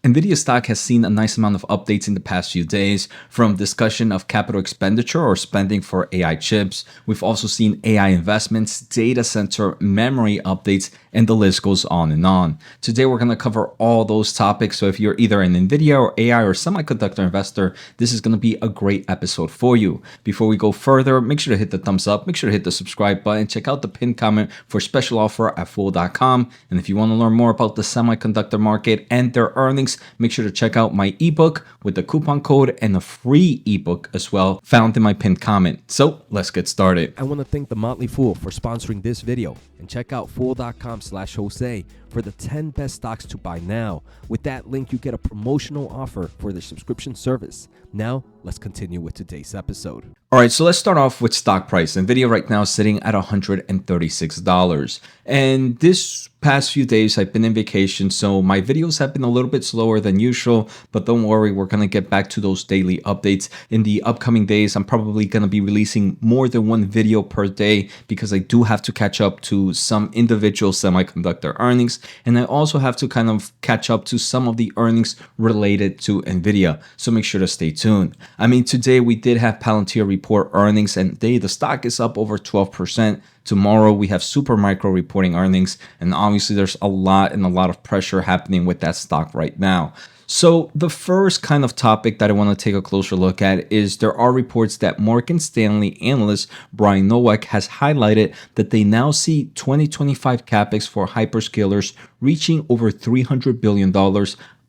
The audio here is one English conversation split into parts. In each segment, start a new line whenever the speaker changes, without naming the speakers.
Nvidia stock has seen a nice amount of updates in the past few days, from discussion of capital expenditure or spending for AI chips. We've also seen AI investments, data center, memory updates, and the list goes on and on. Today, we're going to cover all those topics. So if you're either an Nvidia or AI or semiconductor investor, this is going to be a great episode for you. Before we go further, make sure to hit the thumbs up, make sure to hit the subscribe button, check out the pinned comment for special offer at Fool.com. And if you want to learn more about the semiconductor market and their earnings, make sure to check out my ebook with the coupon code and a free ebook as well, found in my pinned comment. So let's get started.
I want to thank the Motley Fool for sponsoring this video, and check out Fool.com/Jose for the 10 best stocks to buy now. With that link, you get a promotional offer for the subscription service. Now, let's continue with today's episode.
All right, so let's start off with stock price. Nvidia right now is sitting at $136. And this past few days, I've been in vacation, so my videos have been a little bit slower than usual, but don't worry, we're going to get back to those daily updates. In the upcoming days, I'm probably going to be releasing more than one video per day because I do have to catch up to some individual semiconductor earnings, and I also have to kind of catch up to some of the earnings related to Nvidia, so make sure to stay tuned. I mean, today we did have Palantir report earnings, and the stock is up over 12%. Tomorrow we have Supermicro reporting earnings, and obviously there's a lot of pressure happening with that stock right now. So the first kind of topic that I want to take a closer look at is there are reports that Morgan Stanley analyst Brian Nowak has highlighted that they now see 2025 CAPEX for hyperscalers reaching over $300 billion,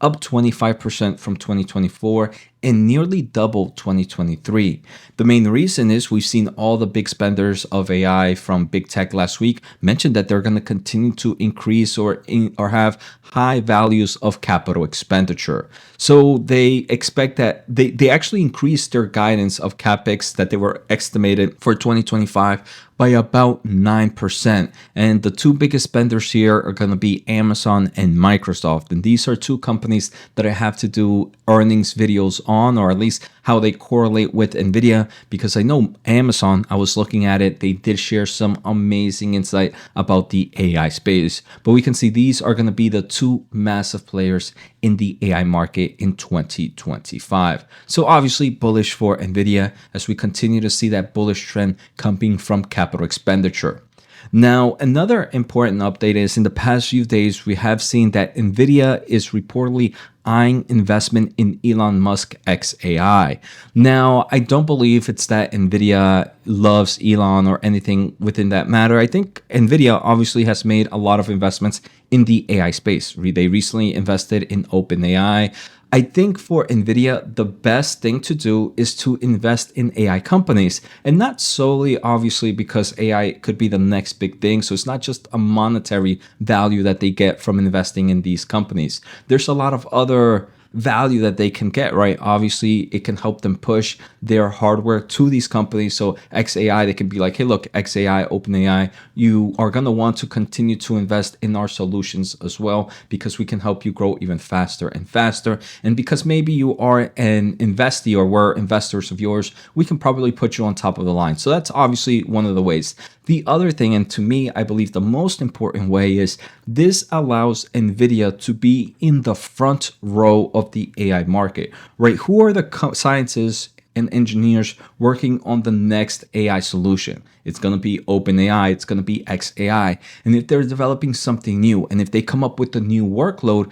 up 25% from 2024 and nearly double 2023. The main reason is we've seen all the big spenders of AI from big tech last week mention that they're going to continue to increase or have high values of capital expenditure. So they expect that they actually increased their guidance of CAPEX that they were estimated for 2025 by about 9%. And the two biggest spenders here are going to be Amazon and Microsoft. And these are two companies that I have to do earnings videos on, or at least how they correlate with Nvidia, because I know Amazon, I was looking at it, they did share some amazing insight about the AI space. But we can see these are going to be the two massive players in the AI market in 2025. So obviously bullish for Nvidia as we continue to see that bullish trend coming from capital expenditure. Now, another important update is in the past few days, we have seen that Nvidia is reportedly eyeing investment in Elon Musk XAI. Now, I don't believe it's that Nvidia loves Elon or anything within that matter. I think Nvidia obviously has made a lot of investments in the AI space. They recently invested in OpenAI. I think for Nvidia, the best thing to do is to invest in AI companies, and not solely obviously because AI could be the next big thing. So it's not just a monetary value that they get from investing in these companies. There's a lot of other value that they can get, right? Obviously, it can help them push their hardware to these companies. So XAI, they can be like, hey, look, XAI, OpenAI, you are going to want to continue to invest in our solutions as well, because we can help you grow even faster and faster. And because maybe you are an investee or we're investors of yours, we can probably put you on top of the line. So that's obviously one of the ways. The other thing, and to me, I believe the most important way, is this allows Nvidia to be in the front row of the AI market, right? Who are the scientists and engineers working on the next AI solution? It's going to be OpenAI, it's going to be XAI. And if they're developing something new, and if they come up with a new workload,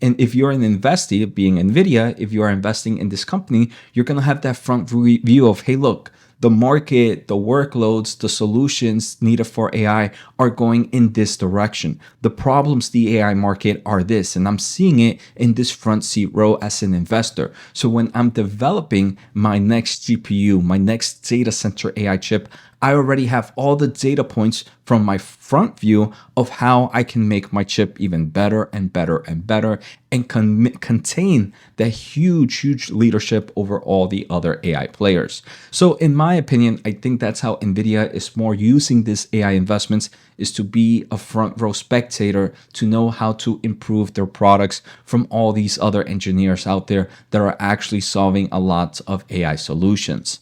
if you're an investee, being Nvidia, if you are investing in this company, you're going to have that front view of, hey, look, the market, the workloads, the solutions needed for AI are going in this direction. The problems the AI market are this, and I'm seeing it in this front seat row as an investor. So when I'm developing my next GPU, my next data center AI chip, I already have all the data points from my front view of how I can make my chip even better and better and better, and contain that huge leadership over all the other AI players. So in my opinion, I think that's how Nvidia is more using this AI investments, is to be a front row spectator, to know how to improve their products from all these other engineers out there that are actually solving a lot of AI solutions.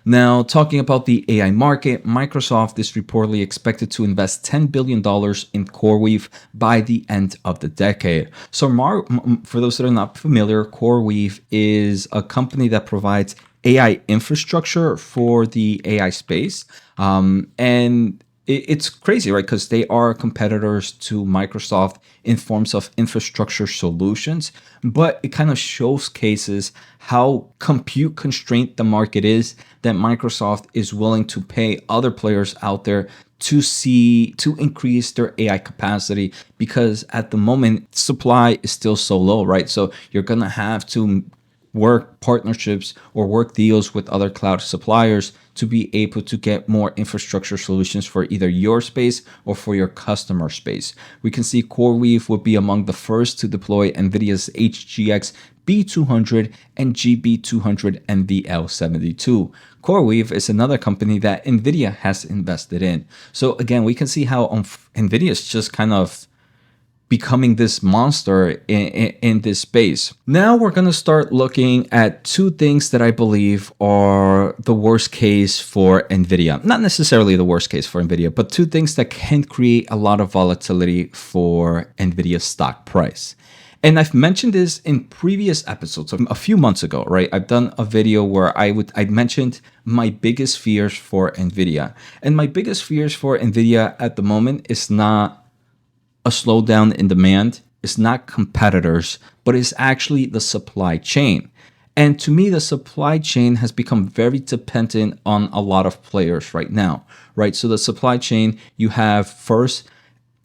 Now, talking about the AI market, Microsoft is reportedly expected to invest $10 billion in CoreWeave by the end of the decade. So, for those that are not familiar, CoreWeave is a company that provides AI infrastructure for the AI space. And it's crazy, right? Because they are competitors to Microsoft in forms of infrastructure solutions, but it kind of showcases how compute constrained the market is, that Microsoft is willing to pay other players out there to increase their AI capacity, because at the moment supply is still so low, right? So you're gonna have to work partnerships or work deals with other cloud suppliers to be able to get more infrastructure solutions for either your space or for your customer space. We can see CoreWeave would be among the first to deploy NVIDIA's HGX B200 and GB200 NVL72. CoreWeave is another company that NVIDIA has invested in. So again, we can see how NVIDIA is just kind of becoming this monster in this space. Now we're going to start looking at two things that I believe are the worst case for Nvidia. Not necessarily the worst case for Nvidia, but two things that can create a lot of volatility for Nvidia's stock price. And I've mentioned this in previous episodes a few months ago, right? I've done a video where I mentioned my biggest fears for Nvidia. And my biggest fears for Nvidia at the moment is not a slowdown in demand, is not competitors, but is actually the supply chain. And to me, the supply chain has become very dependent on a lot of players right now, right? So the supply chain, you have first,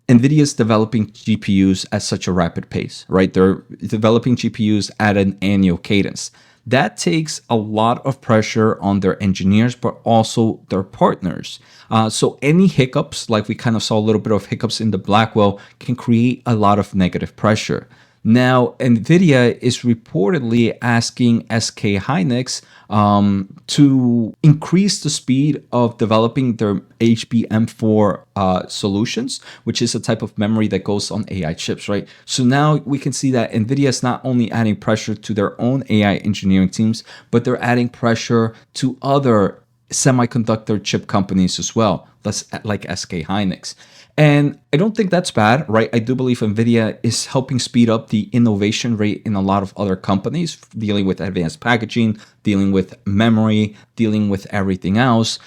NVIDIA is developing GPUs at such a rapid pace, right? They're developing GPUs at an annual cadence. That takes a lot of pressure on their engineers, but also their partners. So any hiccups, like we kind of saw a little bit of hiccups in the Blackwell, can create a lot of negative pressure. Now, NVIDIA is reportedly asking SK Hynix to increase the speed of developing their HBM4 solutions, which is a type of memory that goes on AI chips, right? So now we can see that NVIDIA is not only adding pressure to their own AI engineering teams, but they're adding pressure to other semiconductor chip companies as well, like SK Hynix. And I don't think that's bad, right? I do believe NVIDIA is helping speed up the innovation rate in a lot of other companies, dealing with advanced packaging, dealing with memory, dealing with everything else.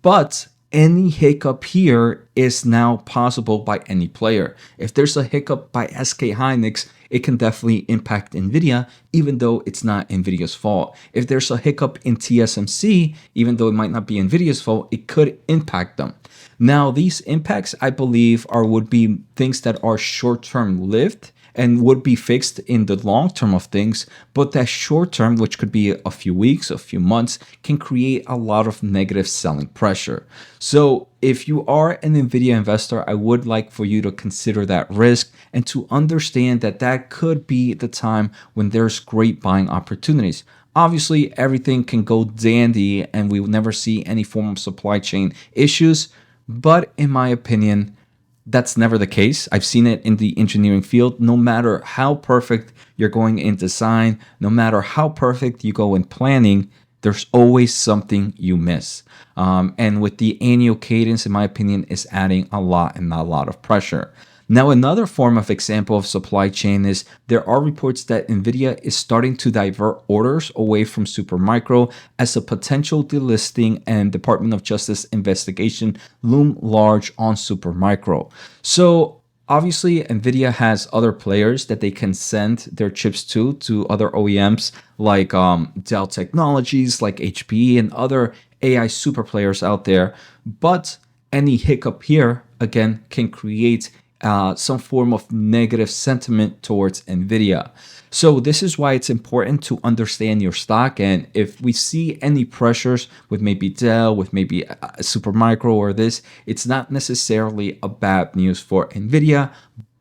But any hiccup here is now possible by any player. If there's a hiccup by SK Hynix, it can definitely impact NVIDIA, even though it's not NVIDIA's fault. If there's a hiccup in TSMC, even though it might not be NVIDIA's fault, it could impact them. Now, these impacts, I believe, would be things that are short-term lived and would be fixed in the long term of things, but that short term, which could be a few weeks, a few months, can create a lot of negative selling pressure. So if you are an NVIDIA investor, I would like for you to consider that risk and to understand that that could be the time when there's great buying opportunities. Obviously, everything can go dandy and we will never see any form of supply chain issues, but in my opinion, that's never the case. I've seen it in the engineering field. No matter how perfect you're going in design, no matter how perfect you go in planning, there's always something you miss. And with the annual cadence, in my opinion, is adding a lot of pressure. Now, another form of example of supply chain is there are reports that NVIDIA is starting to divert orders away from Supermicro as a potential delisting and Department of Justice investigation loom large on Supermicro. So obviously, NVIDIA has other players that they can send their chips to other OEMs like Dell Technologies, like HPE, and other AI super players out there. But any hiccup here, again, can create some form of negative sentiment towards NVIDIA. So this is why it's important to understand your stock. And if we see any pressures with maybe Dell, with maybe Supermicro or this, it's not necessarily a bad news for NVIDIA,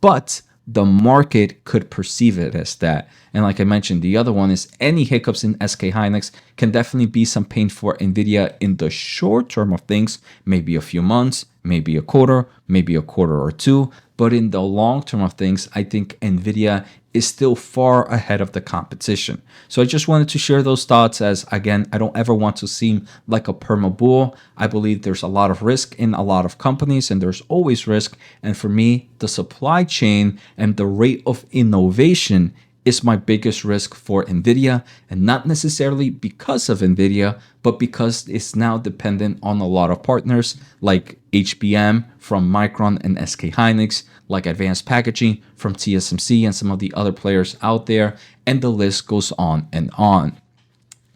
but the market could perceive it as that. And like I mentioned, the other one is any hiccups in SK Hynix can definitely be some pain for NVIDIA in the short term of things, maybe a few months, maybe a quarter or two. But in the long term of things, I think Nvidia is still far ahead of the competition. So I just wanted to share those thoughts, as again, I don't ever want to seem like a perma bull. I believe there's a lot of risk in a lot of companies, and there's always risk. And for me, the supply chain and the rate of innovation is my biggest risk for Nvidia, and not necessarily because of Nvidia, but because it's now dependent on a lot of partners like HBM from Micron and SK Hynix, like Advanced Packaging from TSMC and some of the other players out there, and the list goes on and on.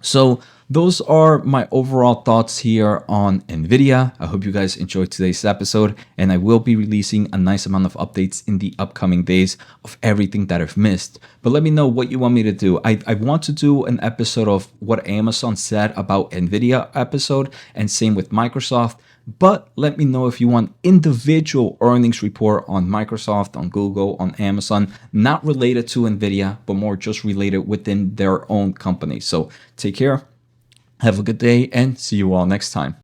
So those are my overall thoughts here on Nvidia. I hope you guys enjoyed today's episode, and I will be releasing a nice amount of updates in the upcoming days of everything that I've missed. But let me know what you want me to do. I want to do an episode of what Amazon said about Nvidia episode, and same with Microsoft. But let me know if you want individual earnings report on Microsoft, on Google, on Amazon, not related to Nvidia, but more just related within their own company. So take care, have a good day, and see you all next time.